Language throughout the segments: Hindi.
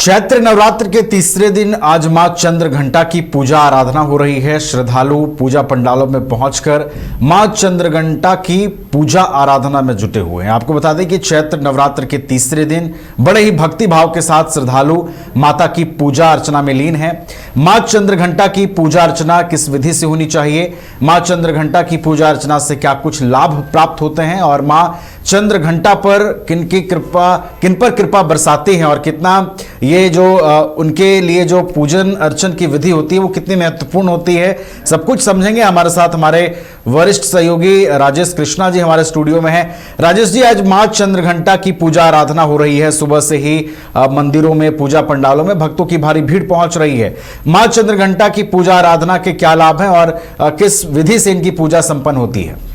चैत्र नवरात्र के तीसरे दिन आज मां चंद्र घंटा की पूजा आराधना हो रही है। श्रद्धालु पूजा पंडालों में पहुंचकर मां चंद्र घंटा की पूजा आराधना में जुटे हुए हैं। आपको बता दें कि चैत्र नवरात्र के तीसरे दिन बड़े ही भक्ति भाव के साथ श्रद्धालु माता की पूजा अर्चना में लीन है। मां चंद्र घंटा की पूजा अर्चना किस विधि से होनी चाहिए, मां चंद्र घंटा की पूजा अर्चना से क्या कुछ लाभ प्राप्त होते हैं और मां चंद्र घंटा पर किन पर कृपा बरसाती हैं और कितना ये जो उनके लिए जो पूजन अर्चन की विधि होती है वो कितनी महत्वपूर्ण होती है, सब कुछ समझेंगे। हमारे साथ हमारे वरिष्ठ सहयोगी राजेश कृष्णा जी हमारे स्टूडियो में हैं। राजेश जी, आज मां चंद्र घंटा की पूजा आराधना हो रही है। सुबह से ही मंदिरों में, पूजा पंडालों में भक्तों की भारी भीड़ पहुंच रही है। मां चंद्र घंटा की पूजा आराधना के क्या लाभ हैं और किस विधि से इनकी पूजा संपन्न होती है?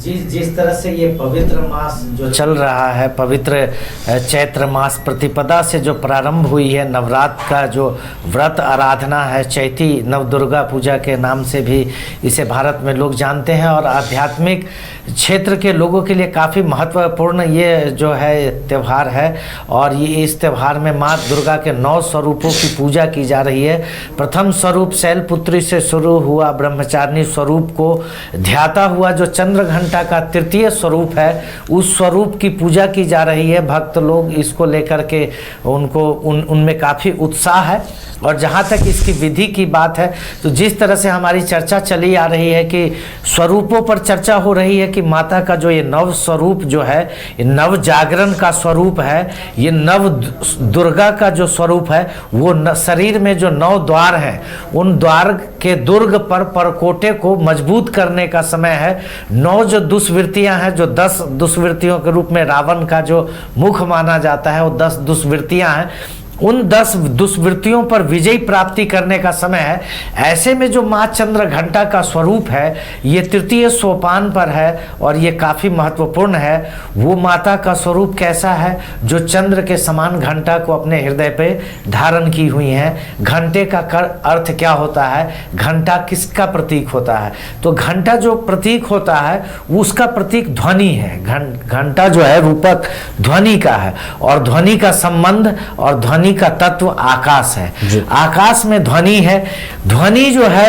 जिस तरह से ये पवित्र मास जो चल रहा है, पवित्र चैत्र मास प्रतिपदा से जो प्रारंभ हुई है, नवरात्र का जो व्रत आराधना है, चैती नवदुर्गा पूजा के नाम से भी इसे भारत में लोग जानते हैं और आध्यात्मिक क्षेत्र के लोगों के लिए काफ़ी महत्वपूर्ण ये जो है त्यौहार है। और ये इस त्यौहार में माँ दुर्गा के 9 स्वरूपों की पूजा की जा रही है। प्रथम स्वरूप शैलपुत्री से शुरू हुआ ब्रह्मचारिणी स्वरूप को ध्याता हुआ जो चंद्र घंटा का तृतीय स्वरूप है, उस स्वरूप की पूजा की जा रही है। भक्त लोग इसको लेकर के उनमें काफ़ी उत्साह है। और जहाँ तक इसकी विधि की बात है तो जिस तरह से हमारी चर्चा चली आ रही है कि स्वरूपों पर चर्चा हो रही है कि माता का जो ये नव स्वरूप जो है, ये नव जागरण का स्वरूप है, ये नव दुर्गा का जो स्वरूप है, वो शरीर में जो 9 द्वार हैं, उन द्वार के दुर्ग पर परकोटे को मजबूत करने का समय है। 9 जो दुष्वृत्तियाँ हैं, जो 10 दुष्वृत्तियों के रूप में रावण का जो मुख माना जाता है, वो 10 दुष्वृत्तियाँ हैं। उन 10 दुष्वृत्तियों पर विजय प्राप्ति करने का समय है। ऐसे में जो माँ चंद्र घंटा का स्वरूप है, ये तृतीय सोपान पर है और ये काफ़ी महत्वपूर्ण है। वो माता का स्वरूप कैसा है? जो चंद्र के समान घंटा को अपने हृदय पे धारण की हुई हैं। घंटे का अर्थ क्या होता है? घंटा किसका प्रतीक होता है? तो घंटा जो प्रतीक होता है उसका प्रतीक ध्वनि है। घंटा जो है रूपक ध्वनि का है और ध्वनि का संबंध और ध्वनि का तत्व आकाश है। आकाश में ध्वनि है। ध्वनि जो है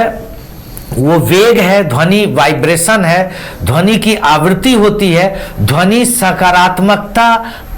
वो वेग है, ध्वनि वाइब्रेशन है, ध्वनि की आवृत्ति होती है। ध्वनि सकारात्मकता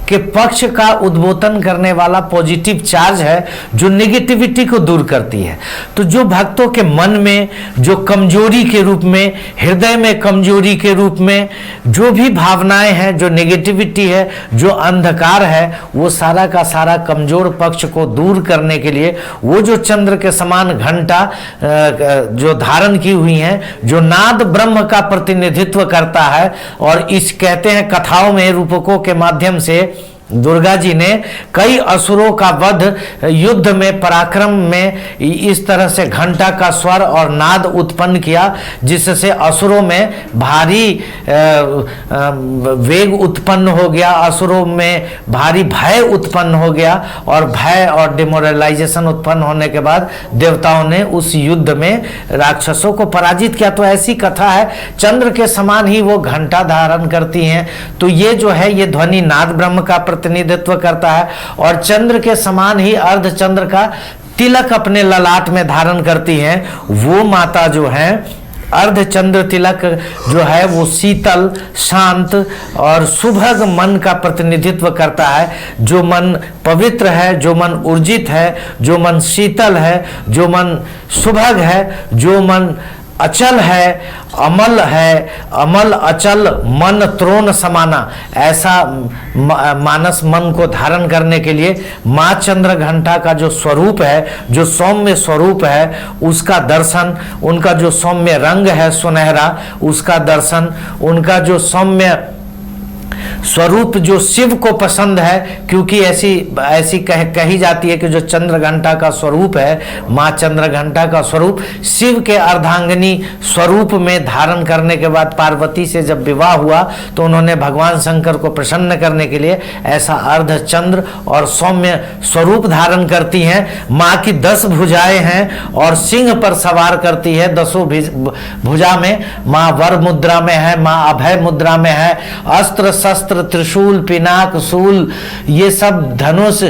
के पक्ष का उद्बोधन करने वाला पॉजिटिव चार्ज है जो नेगेटिविटी को दूर करती है। तो जो भक्तों के मन में जो कमजोरी के रूप में, हृदय में कमजोरी के रूप में जो भी भावनाएं हैं, जो नेगेटिविटी है, जो अंधकार है, वो सारा का सारा कमजोर पक्ष को दूर करने के लिए वो जो चंद्र के समान घंटा जो धारण की हुई है, जो नाद ब्रह्म का प्रतिनिधित्व करता है। और इस कहते हैं कथाओं में रूपकों के माध्यम से दुर्गा जी ने कई असुरों का वध युद्ध में, पराक्रम में इस तरह से घंटा का स्वर और नाद उत्पन्न किया जिससे असुरों में भारी वेग उत्पन्न हो गया, असुरों में भारी भय उत्पन्न हो गया और भय और डिमोरलाइजेशन उत्पन्न होने के बाद देवताओं ने उस युद्ध में राक्षसों को पराजित किया। तो ऐसी कथा है। चंद्र के समान ही वो घंटा धारण करती हैं। तो ये जो है ये ध्वनि नाद ब्रह्म का प्रतिनिधित्व करता है और चंद्र के समान ही अर्धचंद्र का तिलक अपने ललाट में धारण करती हैं। वो माता जो है अर्धचंद्र तिलक जो है वो शीतल, शांत और सुभग मन का प्रतिनिधित्व करता है। जो मन पवित्र है, जो मन ऊर्जित है, जो मन शीतल है, जो मन सुभग है, जो मन अचल है, अमल है, अमल अचल मन त्रोण समाना, ऐसा मानस मन को धारण करने के लिए माँ चंद्र घंटा का जो स्वरूप है, जो सौम्य स्वरूप है, उसका दर्शन, उनका जो सौम्य रंग है सुनहरा, उसका दर्शन, उनका जो सौम्य स्वरूप जो शिव को पसंद है, क्योंकि ऐसी कही जाती है कि जो चंद्र घंटा का स्वरूप है, माँ चंद्र घंटा का स्वरूप शिव के अर्धांगिनी स्वरूप में धारण करने के बाद पार्वती से जब विवाह हुआ तो उन्होंने भगवान शंकर को प्रसन्न करने के लिए ऐसा अर्धचंद्र और सौम्य स्वरूप धारण करती हैं। माँ की 10 भुजाएं हैं और सिंह पर सवार करती है। 10 भुजा में माँ वर मुद्रा में है, माँ अभय मुद्रा में है, अस्त्र शस्त्र शस्त्र, त्रिशूल, पिनाक, शूल, ये सब धनुष,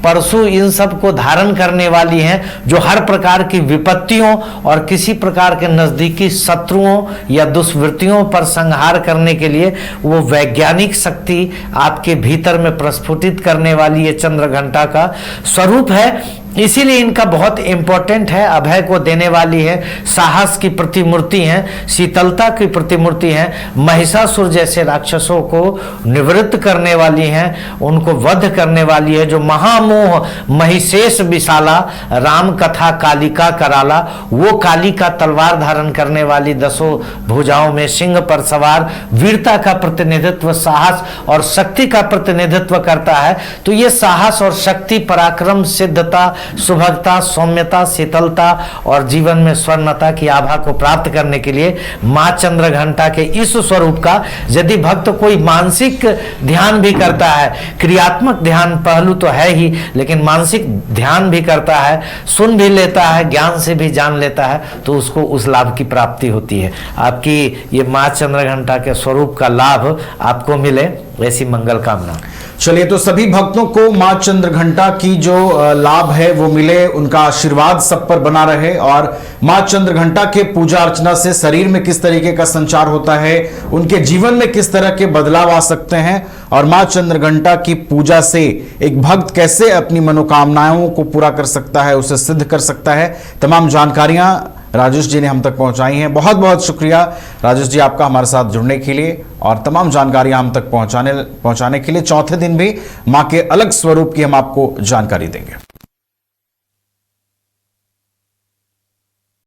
परशु, इन सब को धारण करने वाली हैं, जो हर प्रकार की विपत्तियों और किसी प्रकार के नजदीकी शत्रुओं या दुष्वृत्तियों पर संहार करने के लिए वो वैज्ञानिक शक्ति आपके भीतर में प्रस्फुटित करने वाली ये चंद्र घंटा का स्वरूप है। इसीलिए इनका बहुत इंपॉर्टेंट है, अभय को देने वाली है, साहस की प्रतिमूर्ति है, शीतलता की प्रतिमूर्ति है, महिषासुर जैसे राक्षसों को निवृत्त करने वाली हैं, उनको वध करने वाली है। जो महामोह महिषेश विशाला, राम कथा कालिका कराला, वो काली का तलवार धारण करने वाली, 10 भुजाओं में सिंह पर सवार, वीरता का प्रतिनिधित्व, साहस और शक्ति का प्रतिनिधित्व करता है। तो ये साहस और शक्ति, पराक्रम, सिद्धता, सुभगता, सौम्यता, शीतलता और जीवन में स्वर्णता की आभा को प्राप्त करने के लिए मां चंद्र घंटा के इस स्वरूप का यदि भक्त कोई मानसिक ध्यान भी करता है, क्रियात्मक ध्यान पहलू तो है ही, लेकिन मानसिक ध्यान भी करता है, सुन भी लेता है, ज्ञान से भी जान लेता है, तो उसको उस लाभ की प्राप्ति होती है। आपकी ये मां चंद्र घंटा के स्वरूप का लाभ आपको मिले, ऐसी मंगल कामना। चलिए, तो सभी भक्तों को मां चंद्र घंटा की जो लाभ है वो मिले, उनका आशीर्वाद सब पर बना रहे, और मां चंद्र घंटा के पूजा अर्चना से शरीर में किस तरीके का संचार होता है, उनके जीवन में किस तरह के बदलाव आ सकते हैं, और मां चंद्र घंटा की पूजा से एक भक्त कैसे अपनी मनोकामनाओं को पूरा कर सकता है, उसे सिद्ध कर सकता है, तमाम जानकारियां राजेश जी ने हम तक पहुंचाई हैं। बहुत बहुत शुक्रिया राजेश जी आपका हमारे साथ जुड़ने के लिए और तमाम जानकारियां हम तक पहुंचाने के लिए। चौथे दिन भी मां के अलग स्वरूप की हम आपको जानकारी देंगे।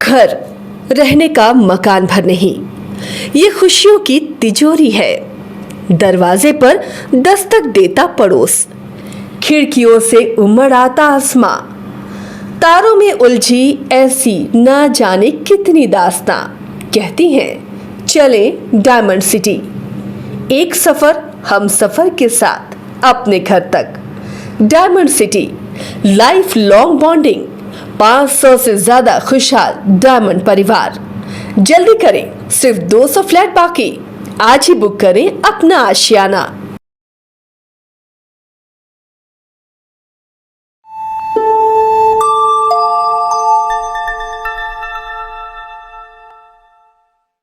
घर रहने का मकान भर नहीं, ये खुशियों की तिजोरी है। दरवाजे पर दस्तक देता पड़ोस, खिड़कियों से उमड़ आता आसमां, तारों में उलझी ऐसी ना जाने कितनी दास्तां। कहती हैं चले डायमंड सिटी, एक सफर हम सफर के साथ अपने घर तक। Diamond city, life long bonding, 500 से ज्यादा खुशहाल डायमंड परिवार। जल्दी करें, सिर्फ 200 फ्लैट बाकी। आज ही बुक करें अपना आशियाना।